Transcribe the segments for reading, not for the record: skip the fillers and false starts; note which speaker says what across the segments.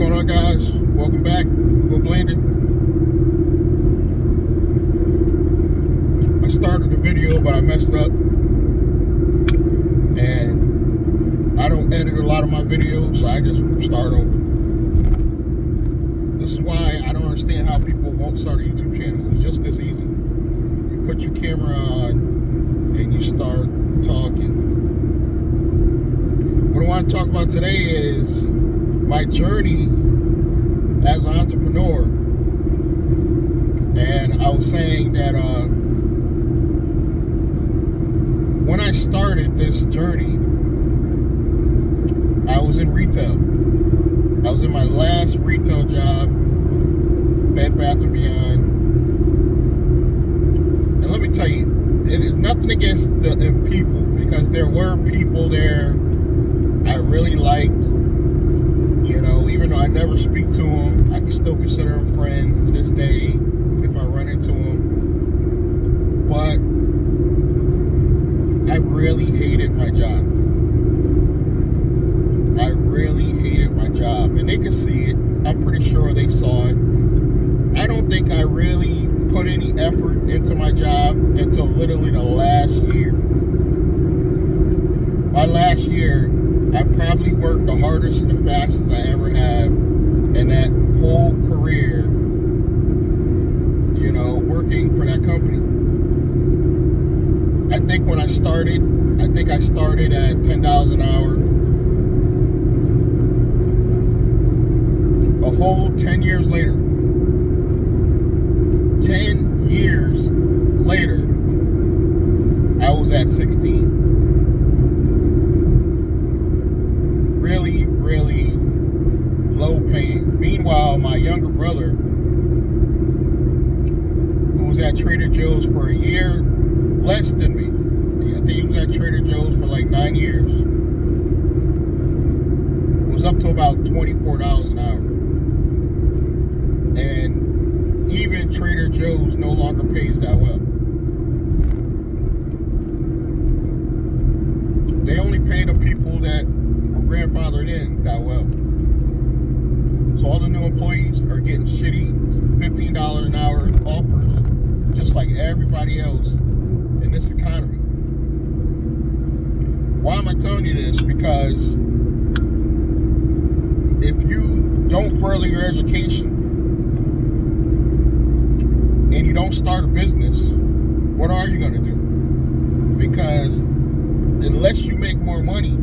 Speaker 1: going on, guys? Welcome back. We're Blandrake. I started the video, but I messed up. And I don't edit a lot of my videos, so I just start over. This is why I don't understand how people won't start a YouTube channel. It's just this easy. You put your camera on and you start talking. What I want to talk about today is my journey as an entrepreneur. And I was saying that when I started this journey, I was in retail. I was in my last retail job, Bed Bath & Beyond. And let me tell you, it is nothing against the people, because there were people there I really liked. You know, even though I never speak to them, I can still consider them friends to this day if I run into them. But I really hated my job. I really hated my job. And they could see it. I'm pretty sure they saw it. I don't think I really put any effort into my job until literally the last year. My last year, I probably worked the hardest and the fastest I ever have in that whole career, you know, working for that company. I think when I started, I started at $10 an hour. A whole 10 years later, 10 years later, I was at 16. Really, really low paying. Meanwhile, my younger brother, who was at Trader Joe's for a year less than me, I think he was at Trader Joe's for like 9 years, was up to about $24 an hour. And even Trader Joe's no longer pays that well. They only pay the people that were grandfathered in that well. So all the new employees are getting shitty $15 an hour offers, just like everybody else in this economy. Why am I telling you this? Because if you don't further your education and you don't start a business, what are you going to do? Because unless you make more money,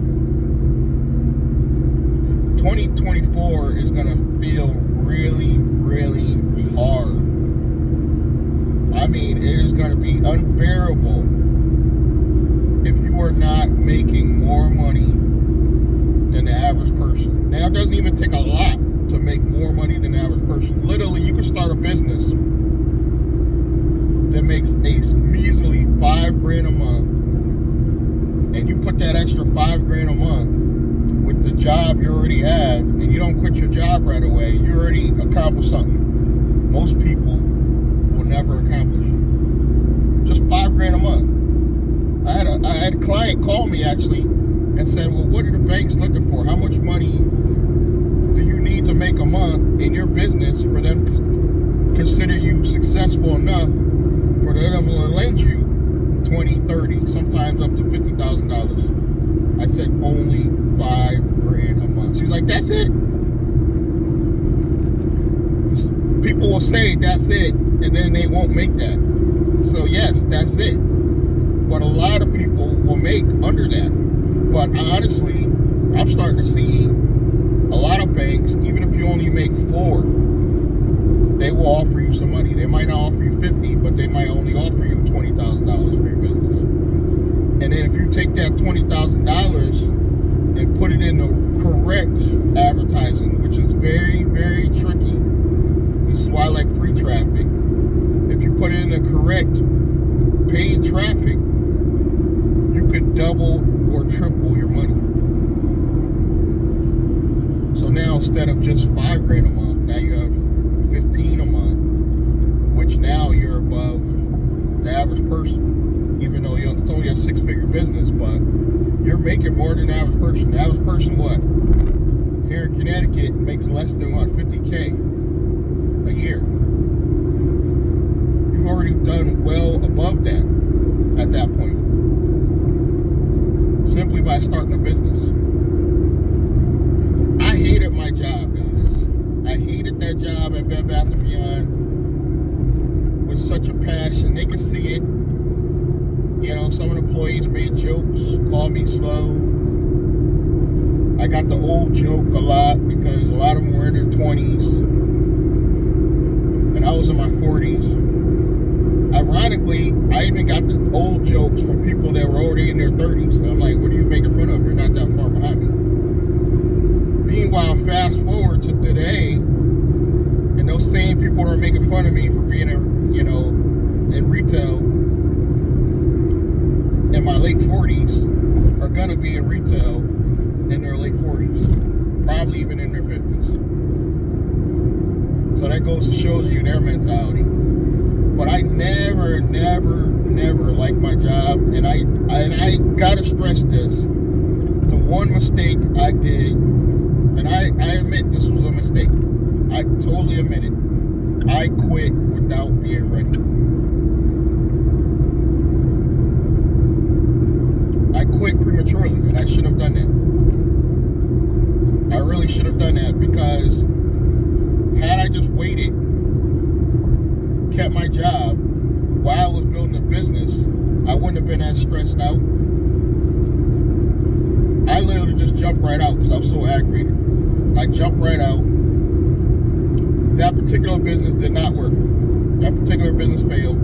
Speaker 1: 2024 is going to feel really, really hard. I mean, it is going to be unbearable if you are not making more money than the average person. Now, it doesn't even take a lot to make more money than the average person. Literally, you can start a business that makes a measly $5,000 a month, and you put that extra $5,000 a month with the job you already have, and you don't quit your job right away, you already accomplished something most people will never accomplish. Just $5,000 a month. I had a client call me actually and said, well, what are the banks looking for? How much money do you need to make a month in your business for them to consider you successful enough for them to lend you $20, $30, sometimes up to $50,000. I said only $5,000 a month. She's like, that's it? People will say that's it, and then they won't make that. So yes, that's it. But a lot of people will make under that. But honestly, I'm starting to see a lot of banks, even if you only make 4, they will offer you some money. They might not offer you 50, but they might only offer you $20,000 for your business. And then if you take that $20,000 and put it in the correct advertising, which is very, very tricky. This is why I like free traffic. If you put it in the correct paid traffic, you could double or triple your money. So now instead of just $5,000 a month, now you have 15 a month, which now you're above the average person. Even though it's only a 6-figure business, but you're making more than the average person. The average person, what? Here in Connecticut makes less than what, $50K a year. You've already done well above that at that point, simply by starting a business. I hated my job, guys. I hated that job at Bed Bath & Beyond with such a passion. They could see it. You know, some of the employees made jokes, called me slow. I got the old joke a lot because a lot of them were in their 20s and I was in my 40s. Ironically, I even got the old jokes from people that were already in their 30s. And I'm like, what are you making fun of? You're not that far behind me. Meanwhile, fast forward to today, and those same people that are making fun of me for being in retail in my late 40s are gonna be in retail in their late 40s, probably even in their 50s. So that goes to show you their mentality. But I never liked my job, and I gotta stress this: the one mistake I did, and I admit this was a mistake. I totally admit it. I quit without being ready. I quit prematurely, and I shouldn't have done that. I really should have done that, because had I just waited, kept my job while I was building a business, I wouldn't have been as stressed out. I literally just jumped right out because I was so aggravated. I jumped right out. That particular business did not work. That particular business failed.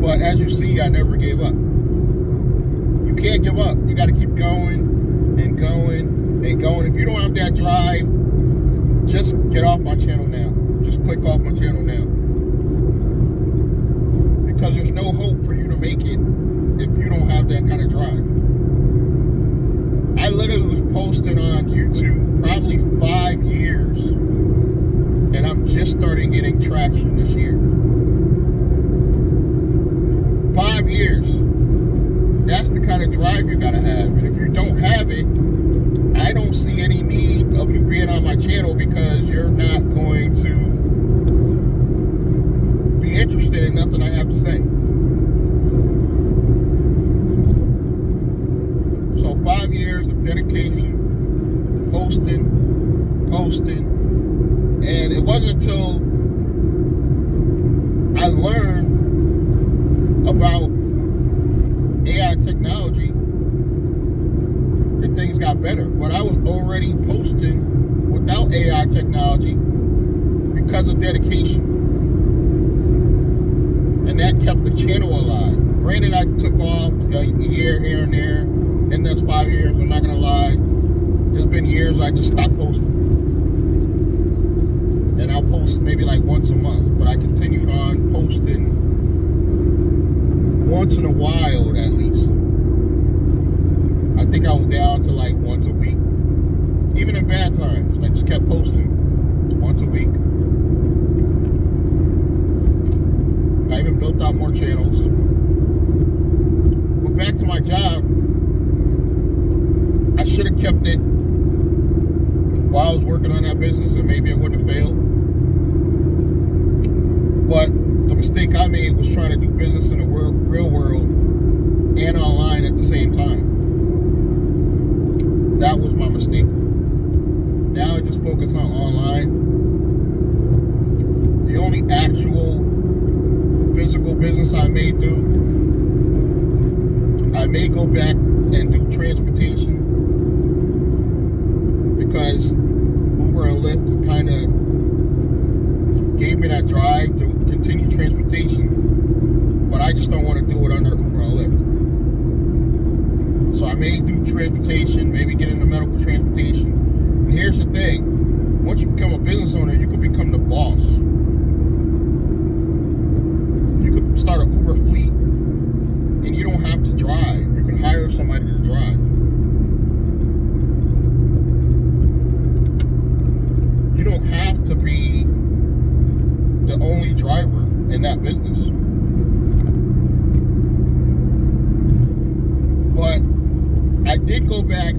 Speaker 1: But as you see, I never gave up. You can't give up. You got to keep going and going and going. If you don't have that drive, just get off my channel now. Just click off my channel now. Because there's no hope for you to make it if you don't have that kind of drive. I literally was posting on YouTube probably 5 years, and I'm just starting getting traction this year. 5 years. That's the kind of drive you gotta have. And if you don't have it, I don't see any need of you being on my channel, because you're not going to be interested in nothing I have to say. So 5 years of dedication, posting, and it wasn't until I learned about AI technology that things got better. But I was already posting without AI technology because of dedication. And that kept the channel alive. Granted, I took off a year here and there. In those 5 years, I'm not gonna lie, there's been years I just stopped posting. And I'll post maybe like once a month, but I continued on posting once in a while at least. I think I was down to like once a week. Even in bad times, I just kept posting once a week. I even built out more channels. But back to my job, I should have kept it while I was working on that business, and maybe it wouldn't have failed. But the mistake I made was trying to do business in the real world and online at the same time. That was my mistake. Now I just focus on online. The only actual physical business I may do, I may go back and do transportation, because Uber and Lyft kind of gave me that drive to continue transportation, but I just don't want to do it under Uber and Lyft. So I may do transportation, maybe get into medical transportation. And here's the thing: once you become a business owner, you could become the boss. You could start an Uber fleet, and you don't have to drive. You can hire somebody to drive. You don't have to be the only driver in that business. But I did go back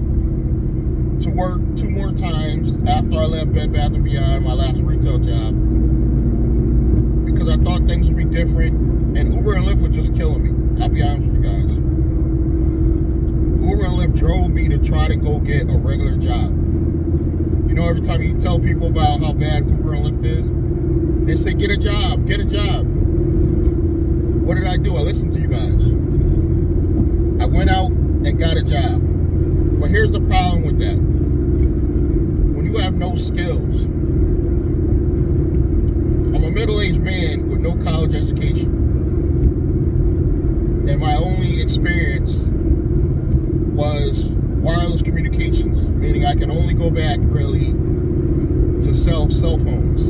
Speaker 1: to work 2 more times after I left Bed Bath & Beyond, my last retail job, because I thought things would be different, and Uber and Lyft were just killing me. I'll be honest with you guys. Uber and Lyft drove me to try to go get a regular job. You know, every time you tell people about how bad Uber and Lyft is, they say, get a job, get a job. What did I do? I listened to you guys. I went out and got a job. But here's the problem with that. When you have no skills, I'm a middle-aged man with no college education. And my only experience was wireless communications, meaning I can only go back really to sell cell phones.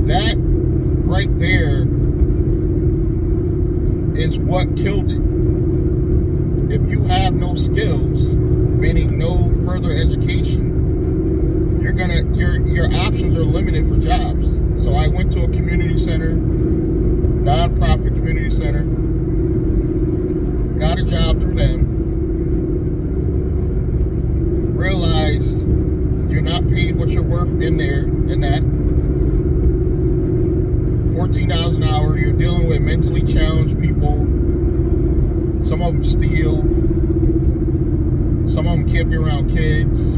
Speaker 1: That right there is what killed it. If you have no skills, meaning no further education, your options are limited for jobs. So I went to a community center, nonprofit community center, got a job through them, realized you're not paid what you're worth in there, in that. $14 an hour, you're dealing with mentally challenged people. Some of them steal. Some of them can't be around kids.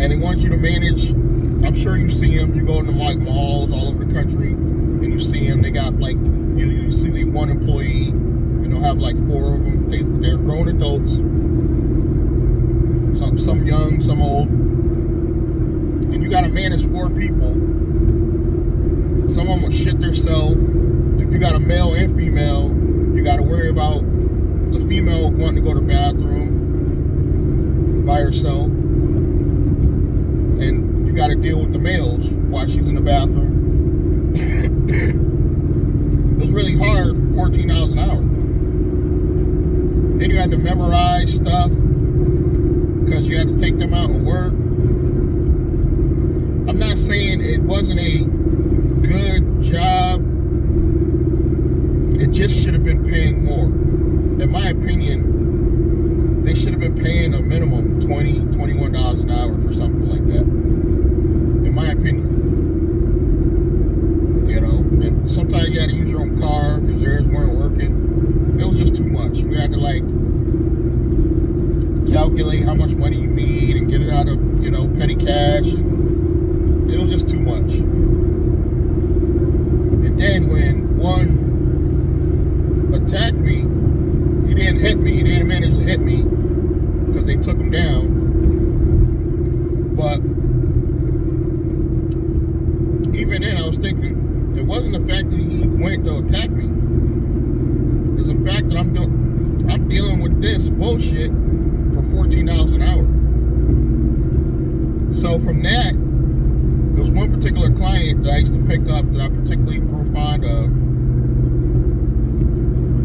Speaker 1: And they want you to manage, I'm sure you see them, you go into like malls all over the country, and you see them, they got like, you see the one employee, and they'll have like 4 of them, they're grown adults, some young, some old, and you gotta manage 4 people. Some of them will shit themselves. If you got a male and female, you gotta worry about the female wanting to go to the bathroom by herself, and you gotta deal with the males while she's in the bathroom. It was really hard for $14 an hour. Then you had to memorize stuff because you had to take them out and work. I'm not saying it wasn't a good job. It just should have been paying more. In my opinion, they should have been paying a minimum $20, $21 an hour for something like that. In my opinion. You know, and sometimes you had to use your own car because theirs weren't working. It was just too much. We had to like calculate how much money you need and get it out of, you know, petty cash. And it was just too much. And then when one attacked me, he didn't hit me, he didn't manage to hit me because they took him down. But even then I was thinking, it wasn't the fact that he went to attack me. It's the fact that I'm dealing with this bullshit for $14 an hour. So from that, there was one particular client that I used to pick up that I particularly grew fond of,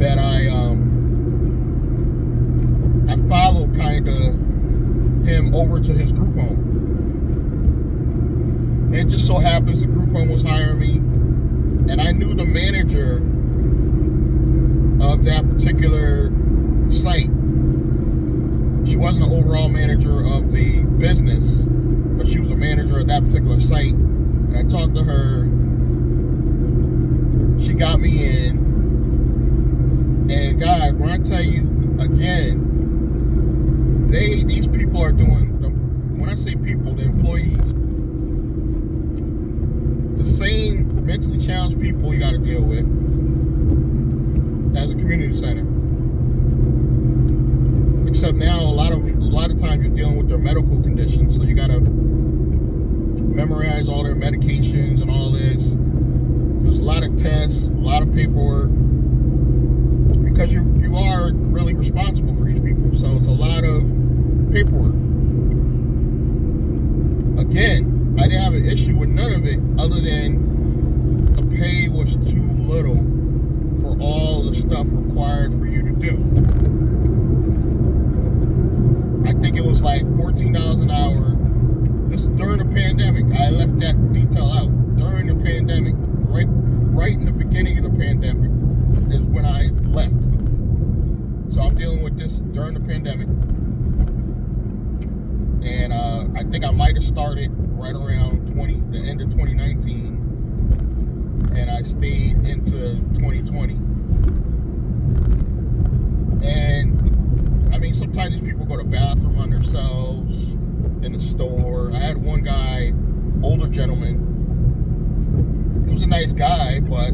Speaker 1: that I followed kind of him over to his group home. And it just so happens the group home was hiring me, and I knew the manager of that particular site. She wasn't the overall manager of the business, but she was a manager of that particular site. And I talked to her. She got me in. And guys, when I tell you again, these people are doing, when I say people, the employees, the same mentally challenged people you got to deal with as a community center. Except now, a lot of times you're dealing with their medical conditions, so you got to memorize all their medications and all this. There's a lot of tests, a lot of paperwork, because you are really responsible for these people. So it's a lot of paperwork. Again, I didn't have an issue with none of it other than the pay was too little for all the stuff required for you to do. I think it was like $14 an hour. This is during the pandemic. I left that detail out. During the pandemic, right in the beginning of the pandemic is when I left. So I'm dealing with started this during the pandemic. And I think I might have started right around the end of 2019. And I stayed into 2020. And I mean, sometimes these people go to the bathroom on themselves in the store. I had one guy, older gentleman. He was a nice guy, but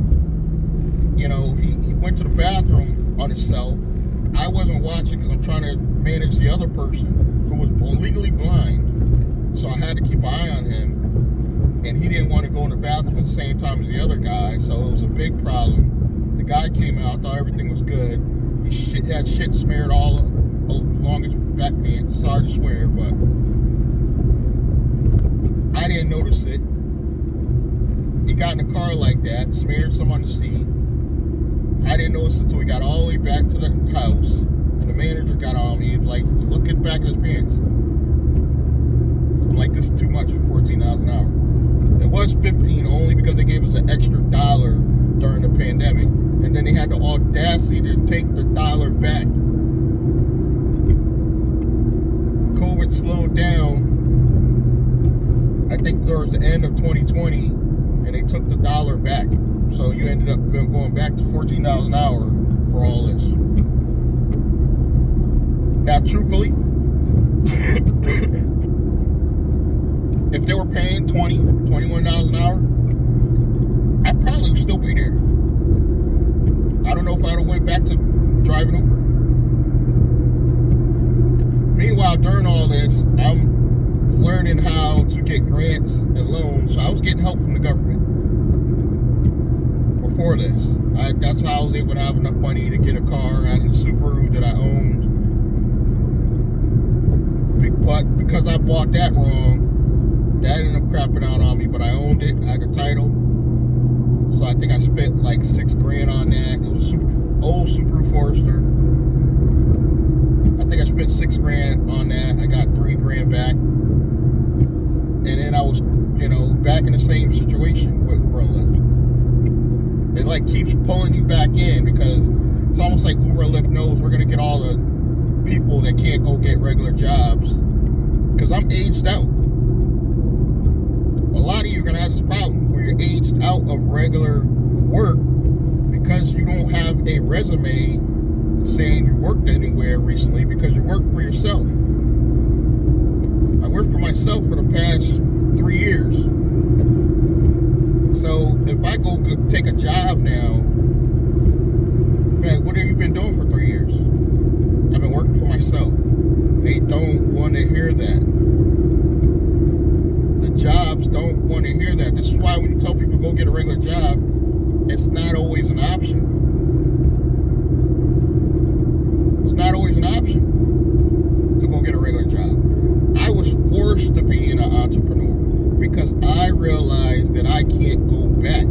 Speaker 1: you know, he went to the bathroom on himself. I wasn't watching because I'm trying to manage the other person who was legally blind. So I had to keep an eye on him. And he didn't want to go in the bathroom at the same time as the other guy, so it was a big problem. The guy came out, thought everything was good. He had shit smeared all along his back pants. Sorry to swear, but I didn't notice it. He got in the car like that, smeared some on the seat. I didn't notice it until we got all the way back to the house, and the manager got on me. He was like, look at the back of his pants. I'm like, this is too much for $14 an hour. It was $15 only because they gave us an extra $1 during the pandemic. And then they had the audacity to take the $1 back. COVID slowed down, I think towards the end of 2020, and they took the $1 back. So you ended up going back to $14 an hour for all this. Now, truthfully, if they were paying $20, $21 an hour, I probably would still be there. I don't know if I would have went back to driving Uber. Meanwhile, during all this, I'm learning how to get grants and loans. So I was getting help from the government before this. That's how I was able to have enough money to get a car out of the Subaru that I owned. But because I bought that wrong, that ended up crapping out on me, but I owned it. I had the title. So I think I spent like $6,000 on that. It was a old Subaru Forester. I think I spent $6,000 on that. I got $3,000 back. And then I was, you know, back in the same situation with Uber and Lyft. It like keeps pulling you back in because it's almost like Uber and Lyft knows we're going to get all the people that can't go get regular jobs because I'm aged out. A lot of you are going to have this problem where you're aged out of regular work because you don't have a resume saying you worked anywhere recently because you work for yourself. I worked for myself for the past 3 years. So if I go take a job now, man, what have you been doing for 3 years? I've been working for myself. They don't want to hear that. The jobs don't want to hear that. This is why when you tell people go get a regular job, it's not always an option. It's not always an option to go get a regular job. I was forced to be an entrepreneur because I realized that I can't go back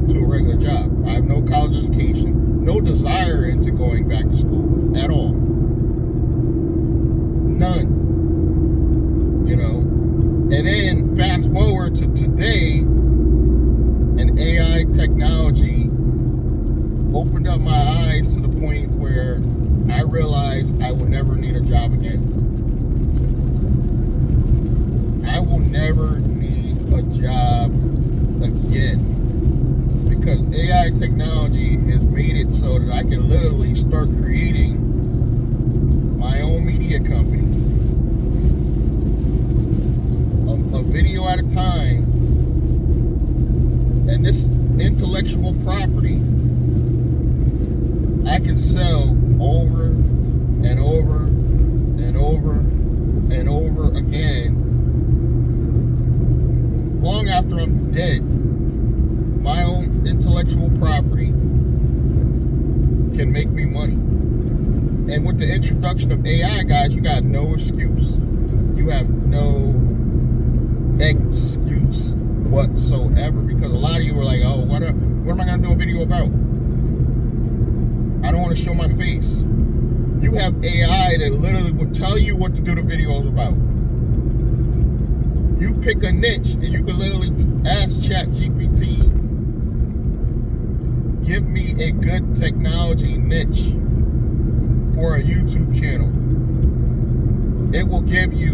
Speaker 1: to a regular job. I have no college education, no desire into going back to school at all. None. You know? And then fast forward to today, and AI technology opened up my eyes to the point where I realized I will never need a job again. I will never need a job again because AI technology has made it so that I can literally start creating my own media company. A video at a time, and this intellectual property I can sell over and over and over and over again long after I'm dead. My own intellectual property can make me money. And with the introduction of AI, guys, you got no excuse. You have no excuse whatsoever because a lot of you are like, oh, what am I going to do a video about? I don't want to show my face. You have AI that literally will tell you what to do the videos about. You pick a niche and you can literally ask ChatGPT, give me a good technology niche for for a YouTube channel. It will give you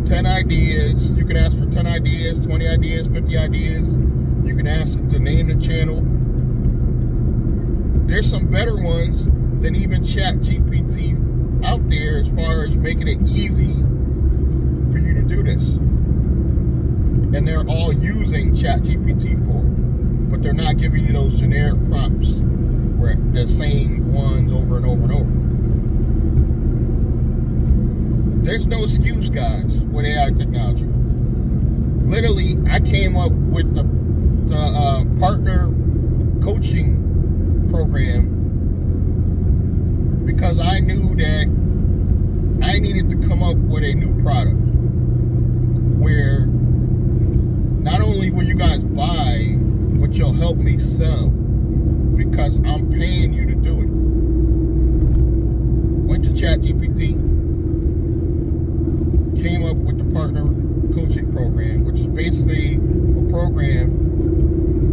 Speaker 1: 10 ideas. You can ask for 10 ideas, 20 ideas, 50 ideas. You can ask to name the channel. There's some better ones than even ChatGPT out there as far as making it easy for you to do this. And they're all using ChatGPT for it. But they're not giving you those generic prompts where they're saying ones over and over and over. There's no excuse, guys, with AI technology. Literally, I came up with the partner coaching program because I knew that I needed to come up with a new product where not only will you guys buy, but you'll help me sell because I'm paying you to do it. Went to ChatGPT, came up with the partner coaching program, which is basically a program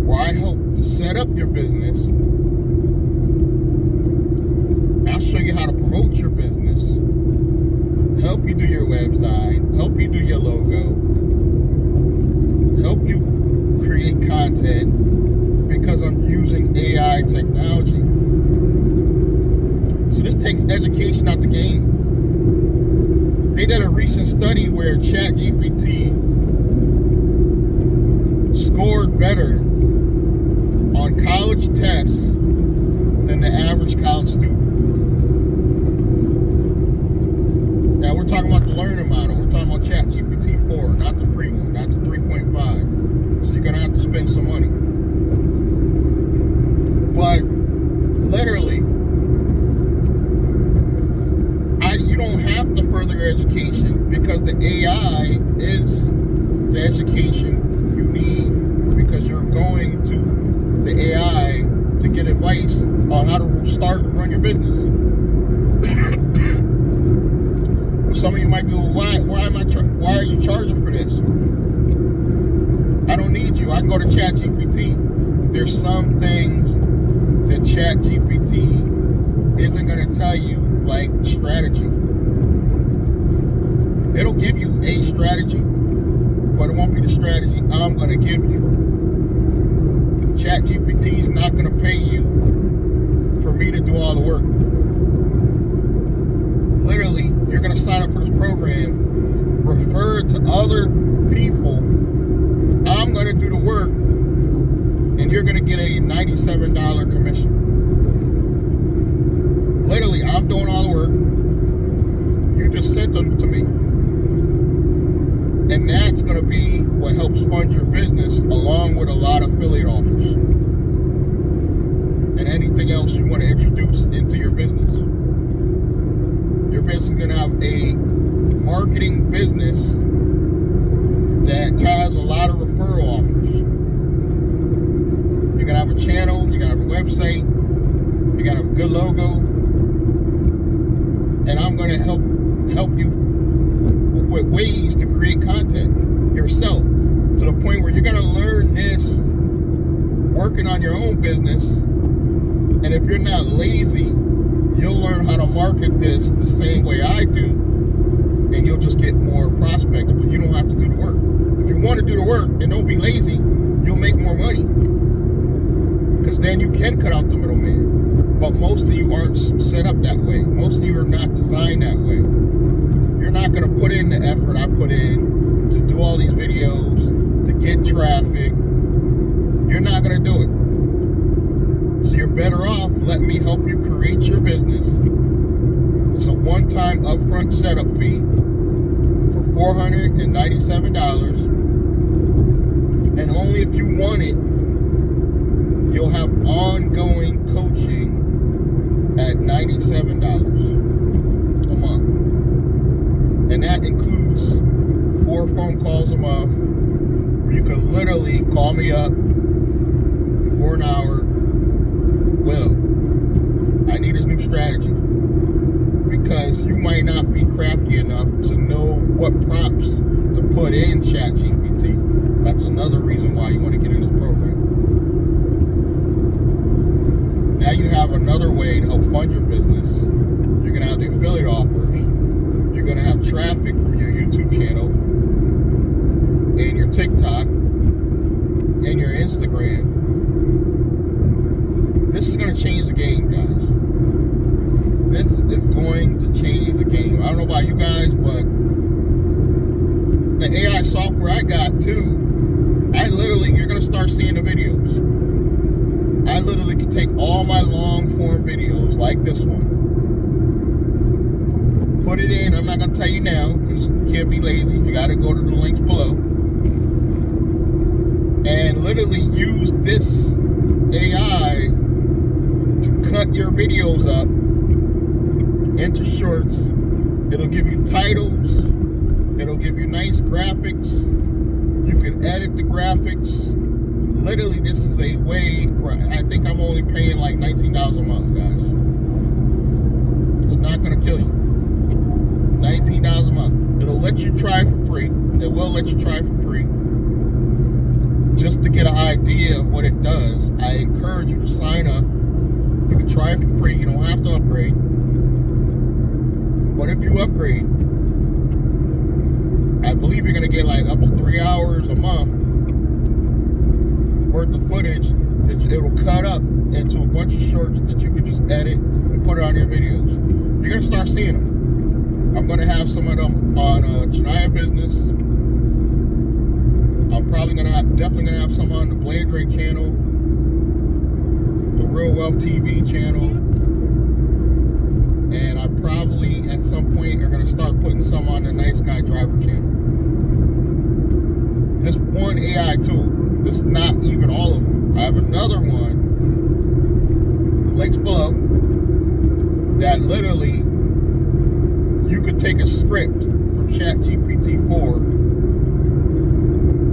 Speaker 1: where I help to set up your business. I'll show you how to promote your business, help you do your website, help you do your logo, help you create content because I'm using AI technology. So this takes education out the game. They did a recent study where ChatGPT scored better on college tests than the average college student. Now we're talking about the learning model. We're talking about ChatGPT 4, not the free one, not the 3.5. So you're gonna have to spend some money. But literally, you don't have to further education because the AI is the education you need because you're going to the AI to get advice on how to start and run your business. Some of you might be, well, why are you charging for this? I don't need you. I can go to ChatGPT. There's some things that ChatGPT isn't going to tell you, like strategy. It'll give you a strategy, but it won't be the strategy I'm going to give you. ChatGPT is not going to pay you for me to do all the work. Literally, you're going to sign up for this program, refer it to other people. I'm going to do the work, and you're going to get a $97 commission. Literally, I'm doing all the work. You just sent them to me. And that's going to be what helps fund your business, along with a lot of affiliate offers and anything else you want to introduce into your business. Your business is going to have a marketing business that has a lot of referral offers. You're going to have a channel, you're going to have a website, you're going to have a good logo, and I'm going to help you with ways to create content yourself to the point where you're going to learn this working on your own business. And if you're not lazy, you'll learn how to market this the same way I do, and you'll just get more prospects, but you don't have to do the work. If you want to do the work and don't be lazy, you'll make more money because then you can cut out the middleman. But most of you aren't set up that way. Most of you are not designed that way. You're not going to put in the effort I put in to do all these videos, to get traffic. You're not going to do it. So you're better off letting me help you create your business. It's a one-time upfront setup fee for $497. And only if you want it, you'll have ongoing coaching at $97 a month. And that includes 4 phone calls a month where you can literally call me up for an hour. Well, I need a new strategy because you might not be crafty enough to know what prompts to put in ChatGPT. That's another reason why you want to get in this program. Now you have another way to help fund your business. You're going to this is going to change the game. I don't know about you guys, but the AI software I got too, you're going to start seeing the videos. I literally can take all my long form videos like this one, put it in. I'm not going to tell you now because you can't be lazy. You got to go to the links below and literally use this AI to cut your videos up into shorts. It'll give you titles. It'll give you nice graphics. You can edit the graphics. Literally, this is a way for, I think I'm only paying like $19 a month, guys. It's not going to kill you. $19 a month. It'll let you try for free. It will let you try for free. Just to get an idea of what it does, I encourage you to sign up. You can try it for free. You don't have to upgrade. But if you upgrade, I believe you're going to get like up to 3 hours a month worth of footage that it'll cut up into a bunch of shorts that you can just edit and put it on your videos. You're going to start seeing them. I'm going to have some of them on Chennai Business. I'm definitely going to have some on the Blandrake channel, the Real Wealth TV channel, and I probably at some point are going to start putting some on the Nice Guy Driver channel. This one AI tool, this is not even all of them. I have another one, links below, that literally you could take a script from ChatGPT-4.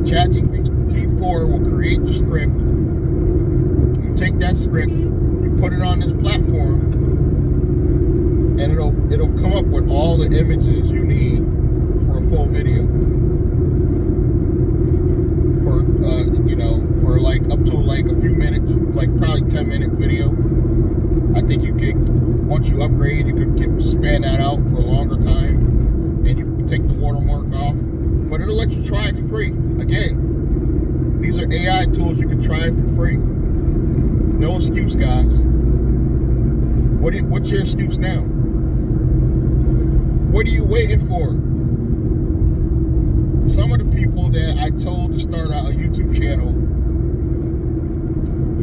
Speaker 1: ChatGPT-4 will create the script. You take that script, you put it on this platform, and it'll come up with all the images you need for a full video. For like up to like a few minutes, like probably 10-minute video. I think once you upgrade, you could span that out for a longer time, and you can take the watermark off. But it'll let you try it for free. Again, these are AI tools you can try it for free. No excuse, guys. What's your excuse now? What are you waiting for? Some of the people that I told to start out a YouTube channel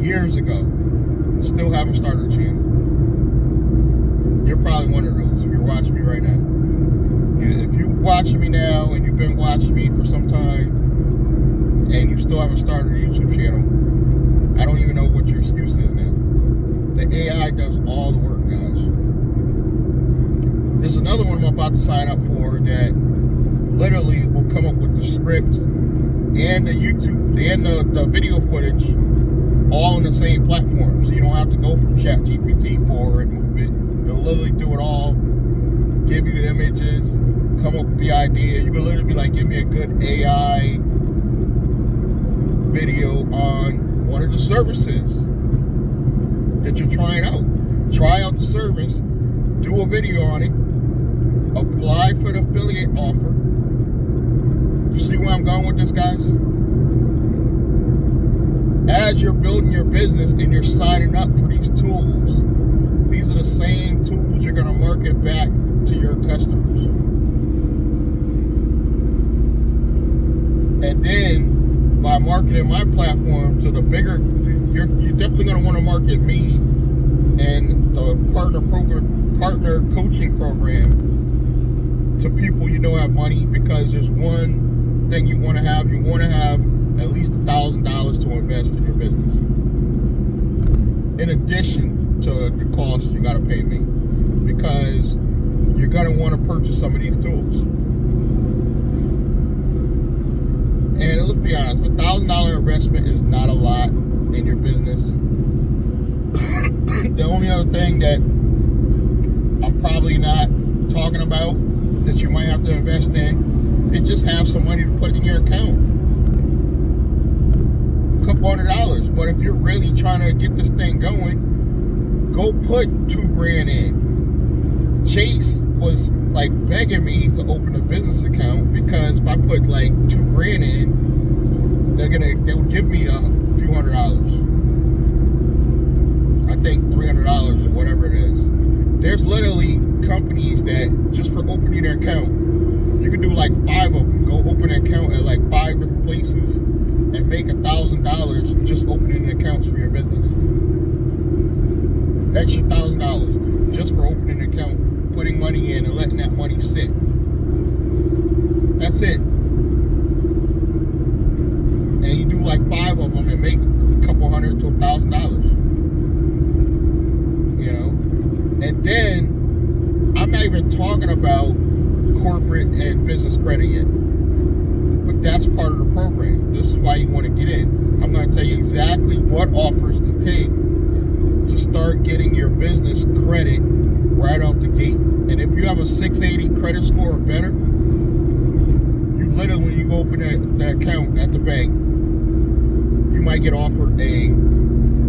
Speaker 1: years ago still haven't started a channel. You're probably one of those if you're watching me right now. If you're watching me now and you've been watching me for some time and you still haven't started a YouTube channel, I don't even know what your excuse is now. The AI does all the work, guys. There's another one I'm about to sign up for that literally will come up with the script and the YouTube and the video footage all on the same platform. So you don't have to go from ChatGPT-4 and move it. It'll literally do it all, give you the images, come up with the idea. You can literally be like, give me a good AI video on one of the services that you're trying out. Try out the service, do a video on it, apply for the affiliate offer. You see where I'm going with this, guys? As you're building your business and you're signing up for these tools, these are the same tools you're going to market back to your customers. And then by marketing my platform to the bigger, you're definitely going to want to market me and the partner coaching program to people you know have money, because there's one thing you want to have. You want to have at least $1,000 to invest in your business, in addition to the cost you got to pay me, because you're going to want to purchase some of these tools. And let's be honest, $1,000 investment is not a lot in your business. The only other thing that I'm probably not talking about that you might have to invest in is just have some money to put in your account. A couple $100. But if you're really trying to get this thing going, go put $2,000 in. Chase was like begging me to open a business account, because if I put like $2,000 in, they would give me a few $100. I think $300 or whatever it is. There's literally companies that just for opening their account, you can do like 5 of them. Go open an account at like 5 different places and make $1,000 just opening accounts for your business. Extra $1,000 just for opening an account, putting money in and letting that money sit. That's it. And you do like 5 of them and make a couple $100 to $1,000. You know? And then I'm not even talking about corporate and business credit yet. But that's part of the program. This is why you want to get in. I'm going to tell you exactly what offers to take to start getting your business credit right out the gate. And if you have a 680 credit score or better, you literally, when you open that account at the bank, you might get offered a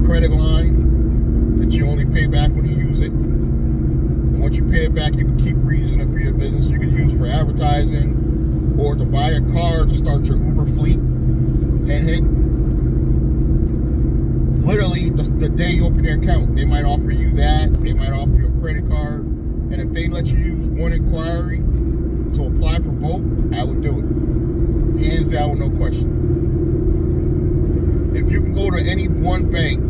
Speaker 1: credit line that you only pay back when you use it. And once you pay it back, you can keep reusing it for your business. You can use for advertising or to buy a car to start your Uber fleet and hit. Literally, the day you open your account, they might offer you that. They might offer you a credit card. And if they let you use one inquiry to apply for both, I would do it. Hands down, no question. If you can go to any one bank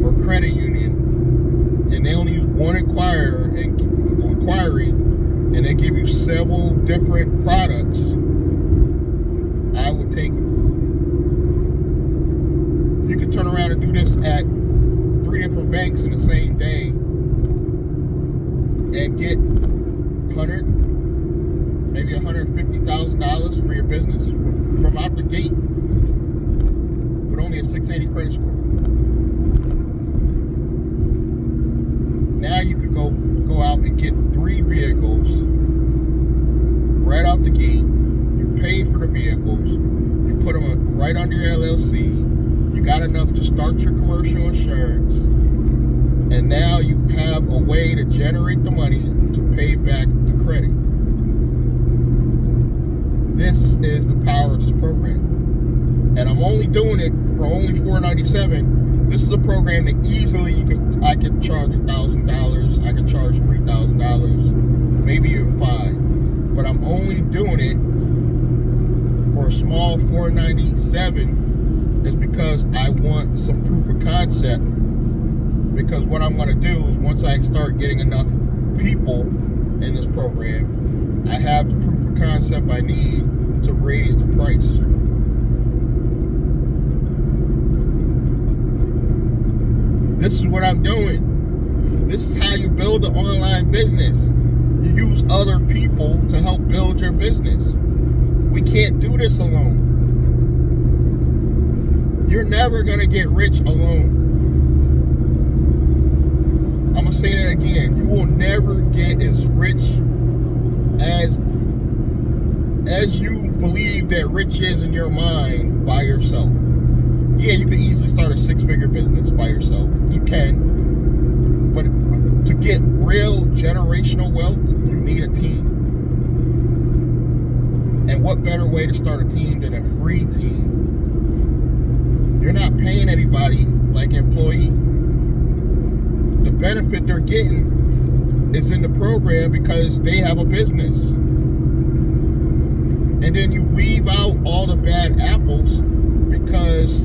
Speaker 1: or credit union and they only use one inquiry and they give you several different products, I would take them. You can turn around and do this at 3 different banks in the same day and get maybe $150,000 for your business from out the gate with only a 680 credit score. Now you could go out and get 3 vehicles right out the gate. You pay for the vehicles. You put them right under your LLC. You got enough to start your commercial insurance. And now you have a way to generate the money to pay back the credit. This is the power of this program. And I'm only doing it for only $497. This is a program that easily I could charge $1,000. I could charge $3,000, maybe even $5,000. But I'm only doing it for a small $497 is because I want some proof of concept. Because what I'm going to do is once I start getting enough people in this program, I have the proof of concept I need to raise the price. This is what I'm doing. This is how you build an online business. You use other people to help build your business. We can't do this alone. You're never going to get rich alone. I'm going to say that again. You will never get as rich as you believe that rich is in your mind by yourself. Yeah, you could easily start a 6-figure business by yourself. You can. But to get real generational wealth, you need a team. And what better way to start a team than a free team? You're not paying anybody like employee. The benefit they're getting is in the program because they have a business. And then you weave out all the bad apples because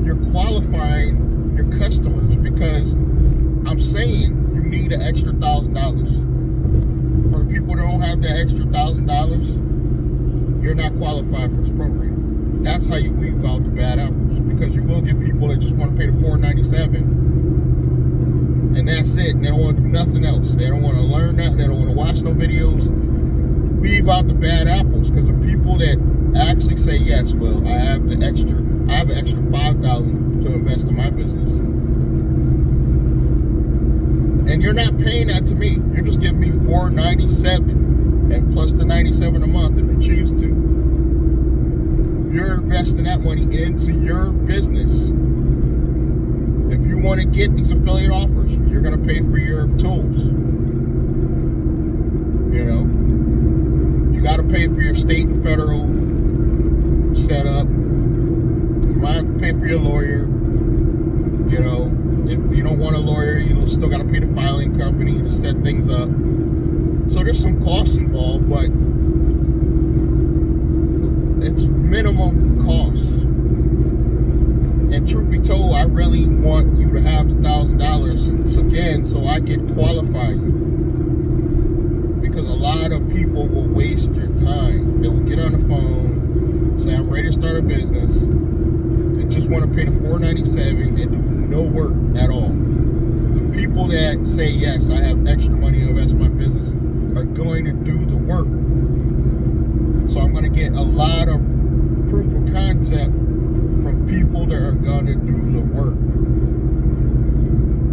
Speaker 1: you're qualifying your customers. Because I'm saying you need an extra $1,000. For the people that don't have that extra $1,000, you're not qualified for this program. That's how you weave out the bad apples. Because you will get people that just want to pay the $497. And that's it. And they don't want to do nothing else. They don't want to learn nothing. They don't want to watch no videos. Weave out the bad apples. Because the people that actually say, yes, well, I have an extra $5,000 to invest in my business. And you're not paying that to me. You're just giving me $497 and plus the $97 a month if you choose to. You're investing that money into your business. If you want to get these affiliate offers, you're going to pay for your tools. You know, you got to pay for your state and federal setup. You might have to pay for your lawyer. You know, If you don't want a lawyer, you still got to pay the filing company to set things up. So there's some costs involved, but it's minimum cost. And truth be told, I really want you to have the $1,000 again, so I can qualify you. Because a lot of people will waste your time. They will get on the phone, say, I'm ready to start a business, and just want to pay the $497 and do no work at all. The people that say, yes, I have extra money to invest in my business, are going to do the work. So I'm going to get a lot of proof of concept from people that are going to do the work.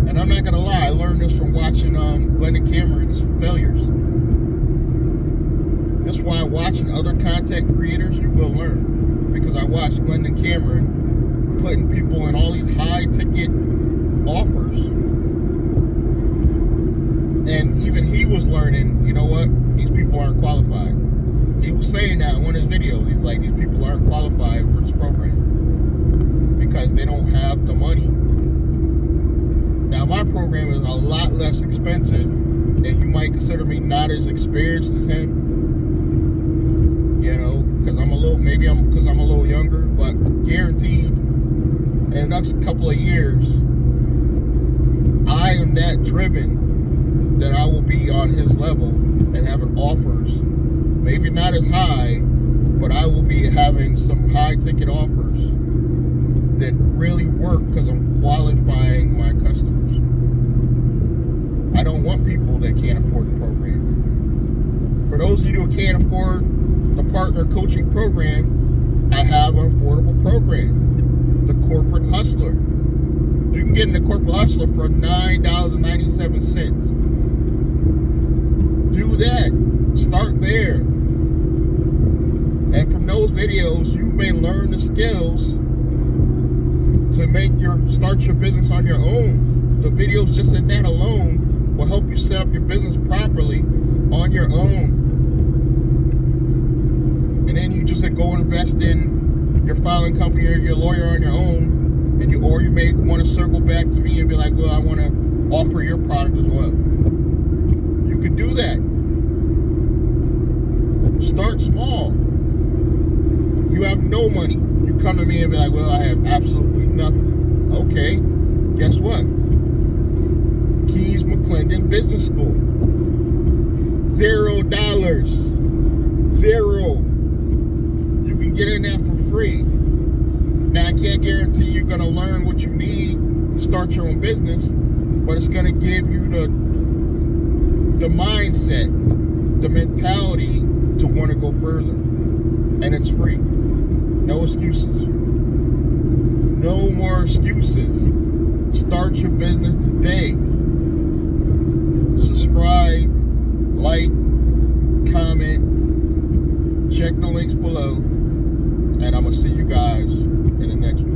Speaker 1: And I'm not going to lie, I learned this from watching Glendon Cameron's failures. That's why watching other content creators, you will learn. Because I watched Glendon Cameron putting people in all these high ticket offers. And even he was learning, you know what, these people aren't qualified. He was saying that in one of his videos. He's like, these people aren't qualified for this program because they don't have the money. Now, my program is a lot less expensive, and you might consider me not as experienced as him. You know, because I'm a little younger, but guaranteed in the next couple of years, I am that driven that I will be on his level and having offers, maybe not as high, but I will be having some high ticket offers that really work because I'm qualifying my customers. I don't want people that can't afford the program. For those of you who can't afford the partner coaching program, I have an affordable program, the Corporate Hustler. You can get in the Corporate Hustler for $9.97. Do that. Start there. And from those videos, you may learn the skills to start your business on your own. The videos just in that alone will help you set up your business properly on your own. And then you just go invest in your filing company or your lawyer on your own. And you may want to circle back to me and be like, well, I want to offer your product as well. You could do that. Start small. You have no money. You come to me and be like, well, I have absolutely nothing. Okay, guess what? Keys McClendon Business School. $0. Zero. You can get in there for free. Now, I can't guarantee you're going to learn what you need to start your own business, but it's going to give you the mindset, the mentality to want to go further. And it's free. No excuses. No more excuses. Start your business today. Subscribe, like, comment, check the links below, and I'm going to see you guys in the next one.